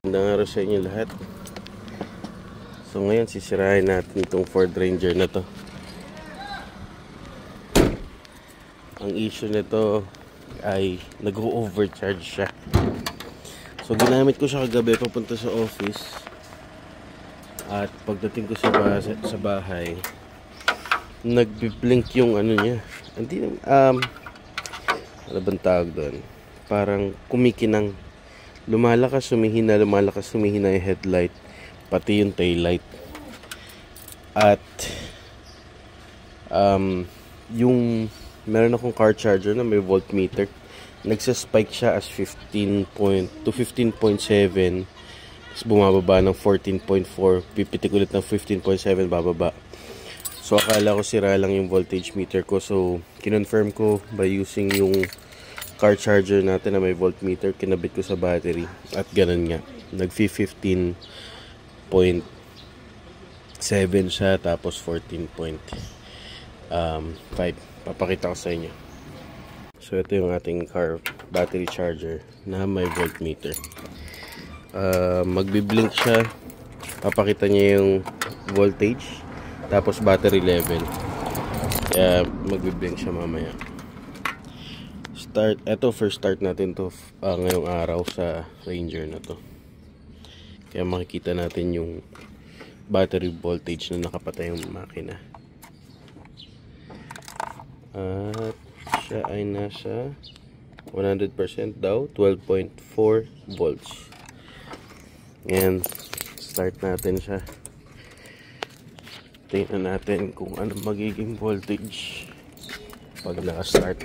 Magandang araw sa inyo lahat. So ngayon sisirahin natin itong Ford Ranger na to. Ang issue nito ay nag-overcharge siya. So ginamit ko siya kagabi papunta sa office. At pagdating ko sa bahay, nagbi-blink yung ano niya. Hindi ano bang tawag doon? Parang kumikinang. Lumalakas, sumihina yung headlight, pati yung taillight. At yung meron akong car charger na may voltmeter. Nagsa-spike siya as 15 to 15.7. Tapos bumababa ng 14.4. Pipitik ulit ng 15.7 bababa. So akala ko sira lang yung voltage meter ko. So kinonfirm ko by using yung car charger natin na may voltmeter, kinabit ko sa battery at ganun nga, nag-15.7 siya tapos 14.5. Papakita ko sa inyo. So ito yung ating car battery charger na may voltmeter. Magbi-blink siya, papakita niya yung voltage tapos battery level, kaya magbi-blink siya mamaya. Ito first start natin to ngayong araw sa Ranger na to, kaya makikita natin yung battery voltage na nakapatay yung makina. At siya ay nasa 100% daw, 12.4 volts. And start natin siya, tingnan natin kung ano magiging voltage pag naka-start.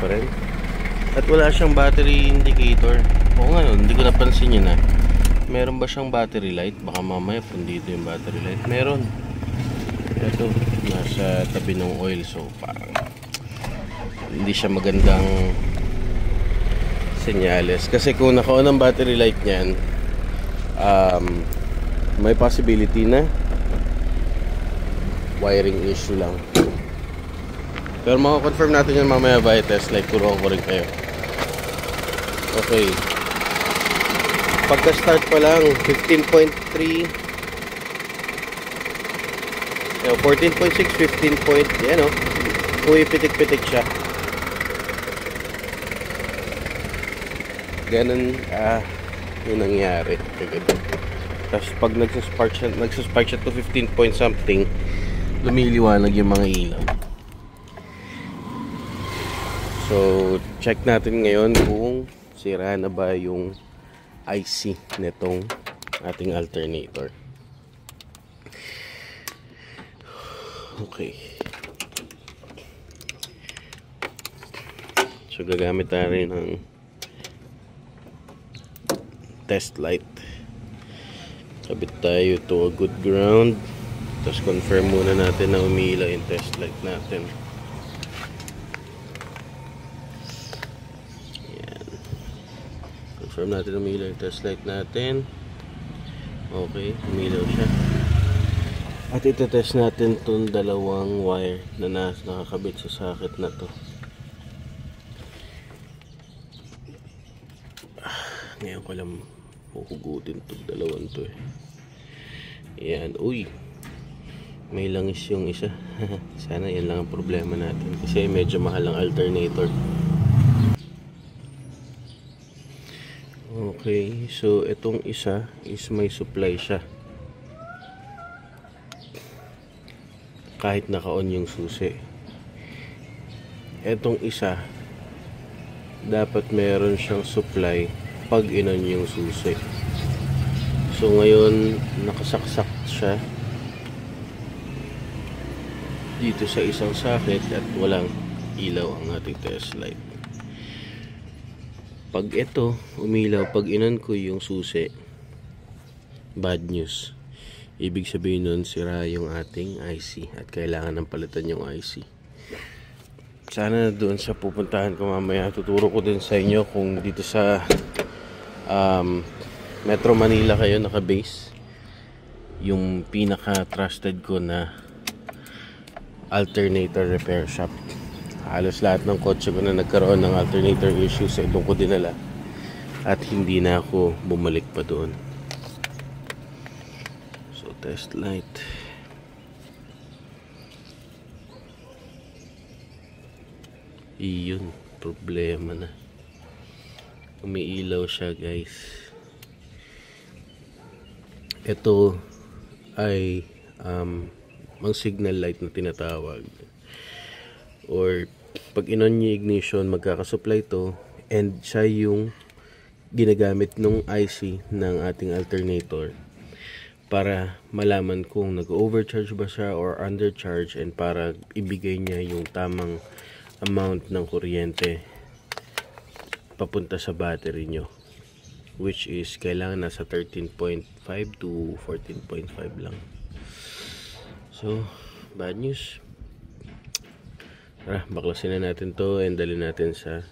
Pa rin. At wala siyang battery indicator. Oo nga, hindi ko napansin yun. Meron ba siyang battery light? Baka mamaya dito yung battery light. Meron. Ito, nasa tabi ng oil. So parang hindi siya magandang senyales. Kasi kung naka-on ang battery light niyan, may possibility na wiring issue lang. Pero makakonfirm natin yan mamaya via test light. Turuan ko rin kayo. Okay. Pagka-start pa lang, 15.3. 14.6, 15 point. Yan o. Pitik-pitik siya. Ganun, yun nangyari. Tapos pag nagsaspark siya to 15 point something, lumiliwanag yung mga ilaw. So, check natin ngayon kung sira na ba yung IC nitong ating alternator. Okay. So, gagamit tayo ng test light. Kabit tayo to a good ground. Tapos confirm muna natin na umiilaw yung test light natin. Confirm natin umilaw yung test light natin. Okay, umilaw siya. At itetest natin itong dalawang wire na nakakabit sa socket na to. Ngayon ko lang huhugutin itong dalawang to eh. Ayan, uy, may langis yung isa. Sana yan lang ang problema natin, kasi medyo mahal ang alternator. Okay, so itong isa is may supply siya. Kahit naka-on yung susi. Itong isa, dapat meron siyang supply pag in-on yung susi. So ngayon, nakasaksak siya dito sa isang socket at walang ilaw ang ating test light. Pag ito umilaw, pag inon ko yung susi, bad news. Ibig sabihin nun, sira yung ating IC at kailangan ng palitan yung IC. Sana doon sa pupuntahan ko mamaya, tuturo ko din sa inyo kung dito sa Metro Manila kayo naka-base, yung pinaka-trusted ko na alternator repair shop. Halos lahat ng kotse ko na nagkaroon ng alternator issues ay doon ko dinala at hindi na ako bumalik pa doon. So test light. Iyon, problema na. Umiilaw siya, guys. Ito ay ang signal light na tinatawag, or pag inon yung ignition, magkakasupply to, and siya yung ginagamit nung IC ng ating alternator para malaman kung nag-overcharge ba siya or undercharge, and para ibigay niya yung tamang amount ng kuryente papunta sa battery nyo, which is kailangan nasa 13.5 to 14.5 lang. So bad news. Tara, baklasin na natin to and dalhin natin sa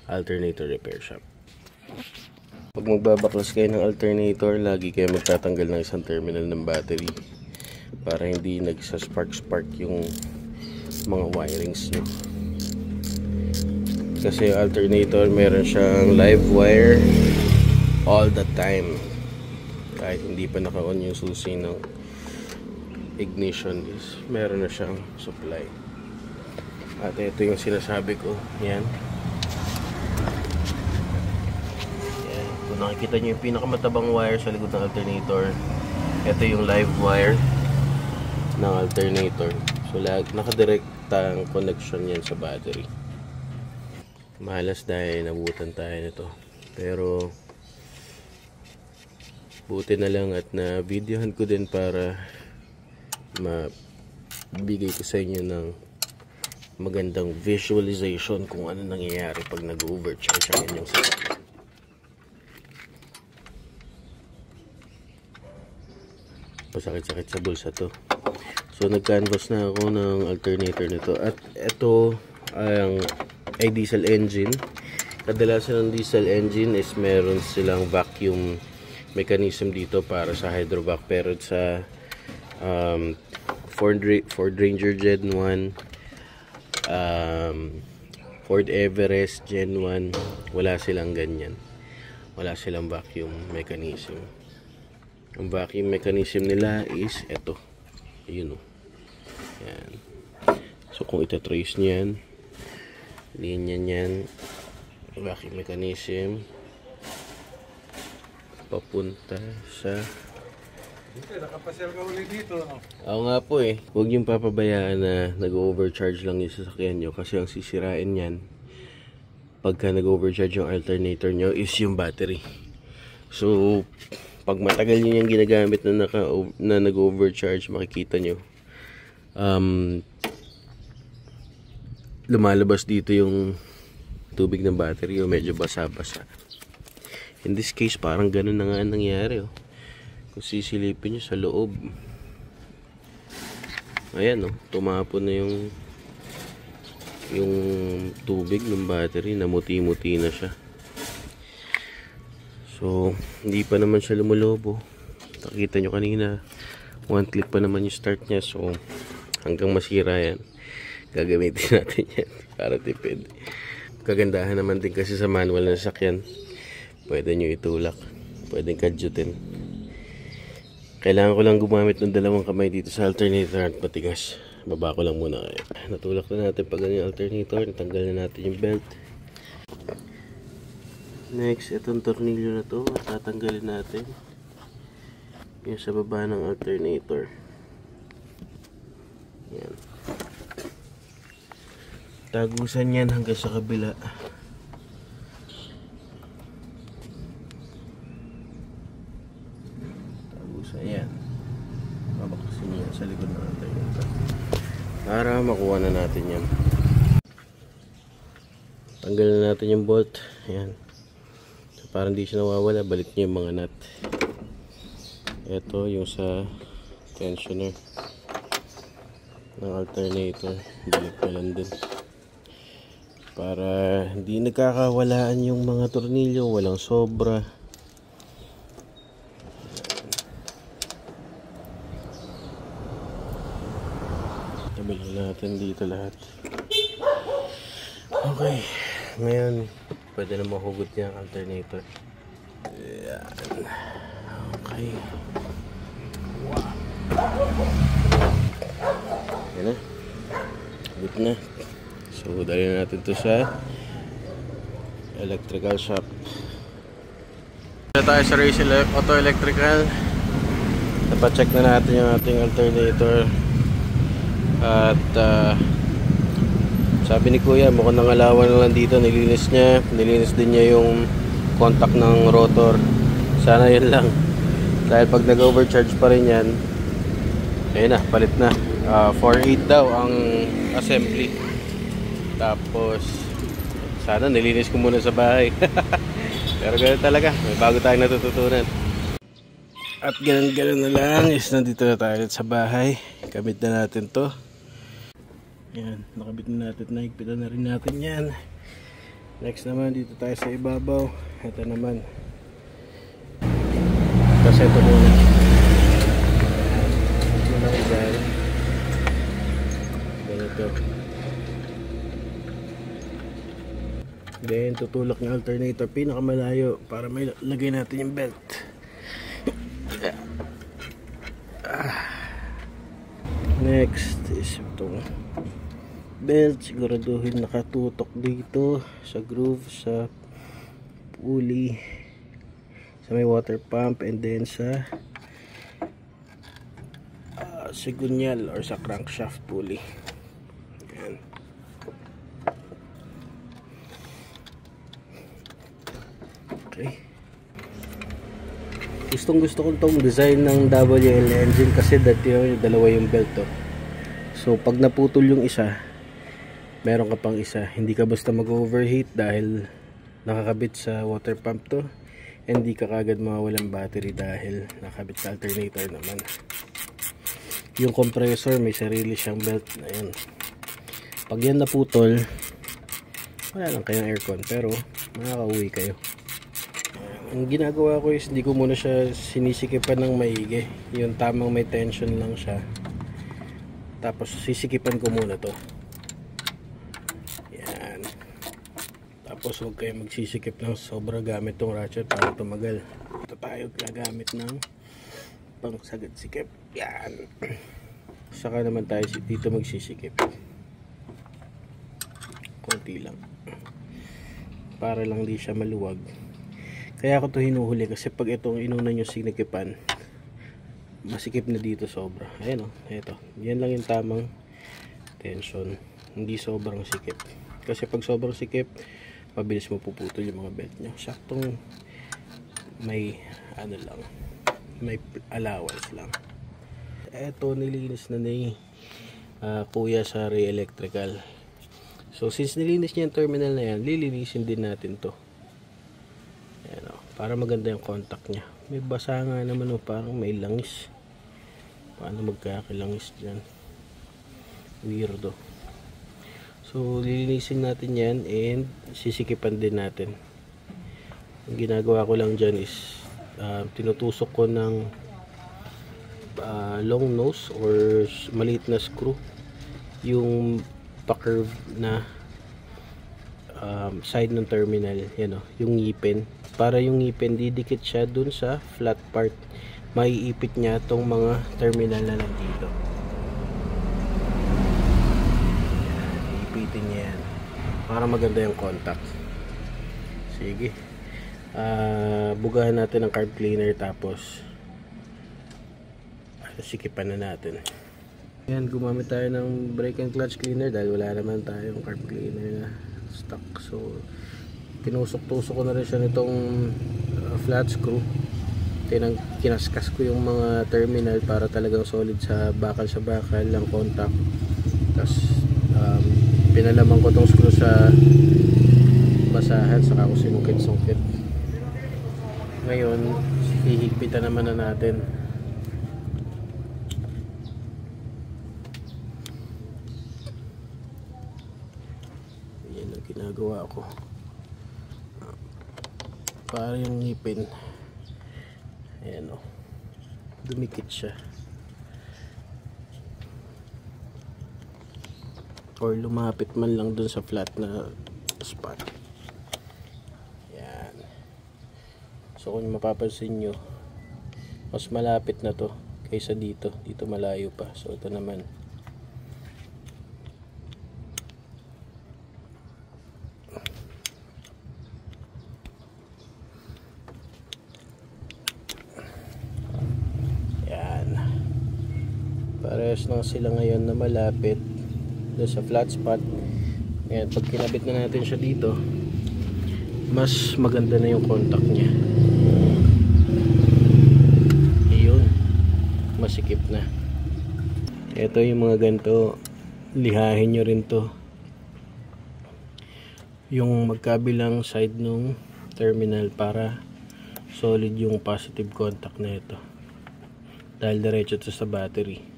alternator repair shop. Pag magbabaklas kayo ng alternator, lagi kayo magtatanggal ng isang terminal ng battery para hindi nagsaspark yung mga wirings nyo. Kasi yung alternator, meron siyang live wire all the time. Kahit hindi pa naka-on yung susi ng ignition, is meron na siyang supply. At ito yung sinasabi ko. Yan. Yan. Kung nakikita nyo yung pinakamatabang wire sa likod ng alternator, ito yung live wire ng alternator. So nakadirect ang connection yan sa battery. Malas dahil nabutan tayo nito, pero buti na lang at na videohan ko din para mabigay ko sa inyo ng magandang visualization kung ano nangyayari pag nag-overcharge ang inyong sasakyan. Pasakit-sakit sa bulsa to. So nag-canvas na ako ng alternator nito, at ito ay diesel engine. Kadalasan ng diesel engine is meron silang vacuum mechanism dito para sa hydrovac, pero sa Ford Ranger Gen 1, Ford Everest Gen 1, wala silang ganyan. Wala silang vacuum mechanism. Ang vacuum mechanism nila is ito. Ayun o. Yan. So kung itatrace niyan, linya niyan, vacuum mechanism papunta sa... Nakapasyal ka ulit dito, no? Oo nga po eh. Huwag niyong papabayaan na nag-overcharge lang yung sasakyan nyo, kasi ang sisirain yan pagka nag-overcharge yung alternator nyo is yung battery. So pag matagal nyo yung ginagamit na nag-overcharge, makikita nyo lumalabas dito yung tubig ng battery, o medyo basa-basa. In this case, parang ganun na nga nangyari. Oh. Kung sisilipin nyo sa loob, ayan, oh, tumapon na yung tubig ng battery, namuti-muti na siya. So hindi pa naman siya lumulobo. Nakita nyo kanina, one click pa naman yung start niya. So hanggang masira yan, gagamitin natin yan para tipid. Kagandahan naman din kasi sa manual na sasakyan, pwede nyo itulak, pwedeng kadyutin. Kailangan ko lang gumamit ng dalawang kamay dito sa alternator at matigas. Baba ko lang muna kayo. Natulak na natin pag yung alternator, natanggal na natin yung belt. Next, itong tornilyo na to, tatanggalin natin yung sa baba ng alternator. Yan. Tagusan yan hanggang sa kabila. Tagusan yan. Babakasin yan sa likod ng alternator para makuha na natin yan. Tanggalin na natin yung bolt. Yan. So, para hindi siya nawawala, balik nyo yung mga nut. Ito yung sa tensioner ng alternator, balik na lang din para hindi nagkakawalaan yung mga tornilyo, walang sobra. natin dito lahat. Okay. Ngayon, pwede na mahugot niya ang alternator. Ayan. Okay. Wow. Ayan na. Hugot na. So, dali na natin to sa electrical shop. Dito tayo sa Race Auto Electrical. Napacheck na natin yung ating alternator. At sabi ni Kuya, mukhang nangalawan na lang dito. Nilinis niya. Nilinis din niya yung contact ng rotor. Sana yun lang. Dahil pag nag-overcharge pa rin yan, ayun na, palit na. 4.8 daw ang assembly. Tapos sana nilinis ko muna sa bahay. Pero ganoon talaga, may bago tayong natututunan. At ganun na lang is nandito na tayo sa bahay. Kabit na natin to. Yan, nakabit na natin, naigpitan na rin natin yan. Next naman, dito tayo sa ibabaw. Ito naman, kasi ito muna. Ito na ibabaw. Ganito. Then tutulak ng alternator pinakamalayo para may lagay natin yung belt. Next is itong belt. Siguraduhin nakatutok dito sa groove, sa pulley, sa may water pump, and then sa sigunyal or sa crankshaft pulley. Ayan. Okay. Gusto ko tong design ng WL engine kasi dati yung dalawa yung belt to. So pag naputol yung isa, meron ka pang isa. Hindi ka basta mag-overheat dahil nakakabit sa water pump to. Hindi ka kagad mawawalan battery dahil nakabit sa alternator naman. Yung compressor may sarili siyang belt. Ayan. Pag yan naputol, wala lang kayong aircon pero makakauwi kayo. Ang ginagawa ko is hindi ko muna siya sinisikipan ng maigi. Yung tamang may tension lang siya. Tapos sisikipan ko muna to. Yan. Tapos huwag kayo magsisikip ng sobra gamit tong ratchet para tumagal. Ito tayo gagamit ng pangsagad sikip. Yan. Saka naman tayo dito magsisikip. Konti lang. Para lang di siya maluwag. Kaya ako to hinuhuli kasi pag itong inuna nyo sinikipan, masikip na dito sobra. Ayan o, ito. Yan lang yung tamang tension. Hindi sobrang sikip. Kasi pag sobrang sikip, mabilis mo puputol yung mga belt nyo. Saktong may ano lang, may allowance lang. Ito nilinis na ni Kuya sa Ray Electrical. So since nilinis niya yung terminal na yan, lilinisin din natin to. Ayan o, para maganda yung contact nya. May basa nga naman o, parang may langis. Paano magkakilangis dyan? Weirdo. So lilinisin natin yan and sisikipan din natin. Ang ginagawa ko lang dyan is tinutusok ko ng long nose or maliit na screw yung pa-curve na side ng terminal. Yan o, yung ngipin. Para yung ngipin didikit siya dun sa flat part, maiipit niya tong mga terminal na nandito. Iipitin niya yan para maganda yung contact. Sige, bugahan natin ang carb cleaner tapos sikipan na natin. Yan, gumamit tayo ng brake and clutch cleaner dahil wala naman tayong carb cleaner na stock. So tinusok-tusok ko na rin siya nitong flat screw. Kinaskas ko yung mga terminal para talagang solid sa bakal ng contact. Tapos pinalaman ko tong screw sa basahan, saka ko sinungkit-sungkit. Ngayon hihigpitan naman na natin. Yan ang ginagawa ko para yung ngipin, ayan o, dumikit siya. or lumapit man lang dun sa flat na spot. Yan. So kung mapapansin nyo, mas malapit na to kaysa dito. Dito malayo pa. So ito naman. Parehas lang sila ngayon na malapit doon sa flat spot. Ngayon, pag kinabit na natin siya dito, mas maganda na yung contact niya. Ayun, masikip na. Ito yung mga ganito, lihahin nyo rin to. Yung magkabilang side nung terminal para solid yung positive contact na ito. Dahil diretso to sa battery.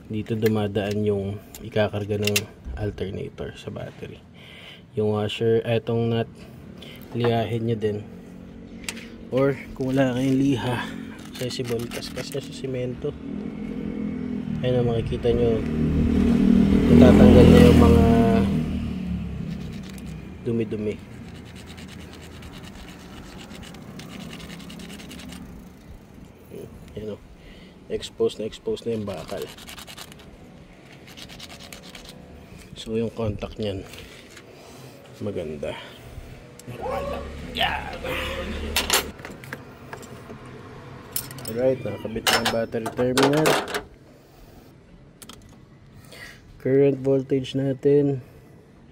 Dito dumadaan yung ikakarga ng alternator sa battery. Yung washer, etong nut, lihahin nyo din. Or kung wala kayong liha, accessible, kaskas sa simento. Ayun na, makikita nyo, natatanggal na yung mga dumi-dumi. Ayun o, expose na yung bakal. So yung contact niyan maganda. Normal lang. Yan. Alright, nakakabit na ang battery terminal. Current voltage natin,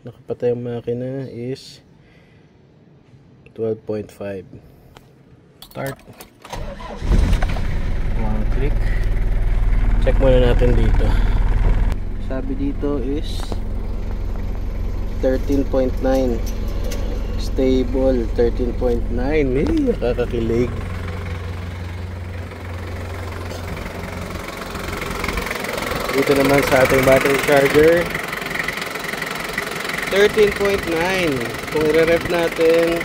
nakapatay ang makina is 12.5. Start. One click. Check muna natin dito. Sabi dito is 13.9. Stable 13.9. Nakakakilig. Dito naman sa ating battery charger 13.9. Kung i-ref natin,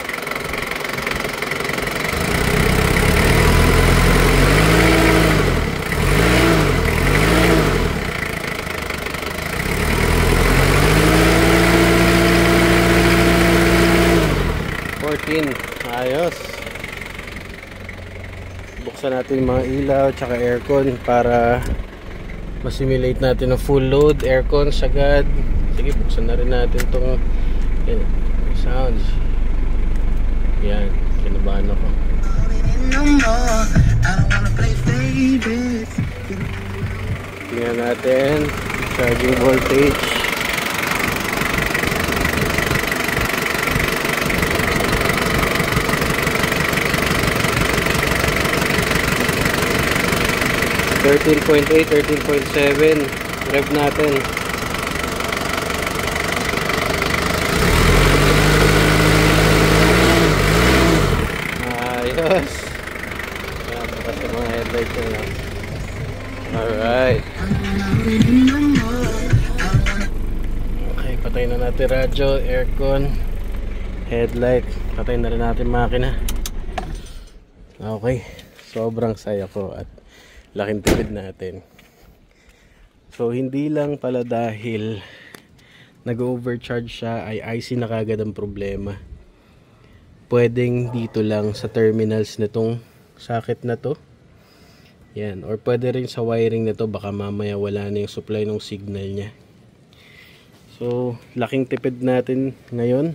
ayos. Buksan natin yung mga ilaw tsaka aircon para masimulate natin ng full load. Aircon sagad. Sige, buksan na rin natin itong sounds. Yan, kinabahan ako. Tingnan natin charging voltage. 13.8, 13.7 rev natin. Ayos. Bukas yung mga headlights na. Alright. Okay, patay na natin radyo, aircon, headlight. Patay na rin natin makina. Okay, sobrang saya ko at laking tipid natin. So hindi lang pala dahil nag-overcharge siya ay IC na kagad ang problema. Pwedeng dito lang sa terminals nitong socket na to. Yan, or pwede rin sa wiring nito, baka mamaya wala na yung supply ng signal niya. So laking tipid natin ngayon.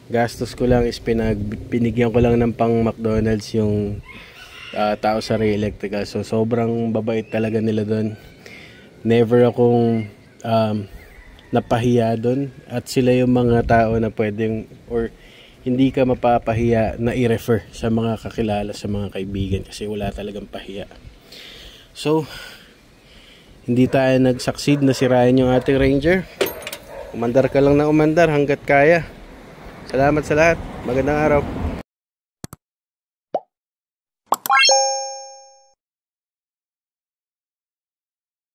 Gastos ko lang is pinigyan ko lang ng pang McDonald's yung tao sa Ray Electrical. So sobrang babait talaga nila doon. Never akong napahiya doon, at sila yung mga tao na pwedeng or hindi ka mapapahiya na i-refer sa mga kakilala, sa mga kaibigan, kasi wala talagang pahiya. So hindi tayo nag-succeed na sirain yung ating Ranger. Umandar ka lang na umandar hanggat kaya. Salamat sa lahat. Magandang araw.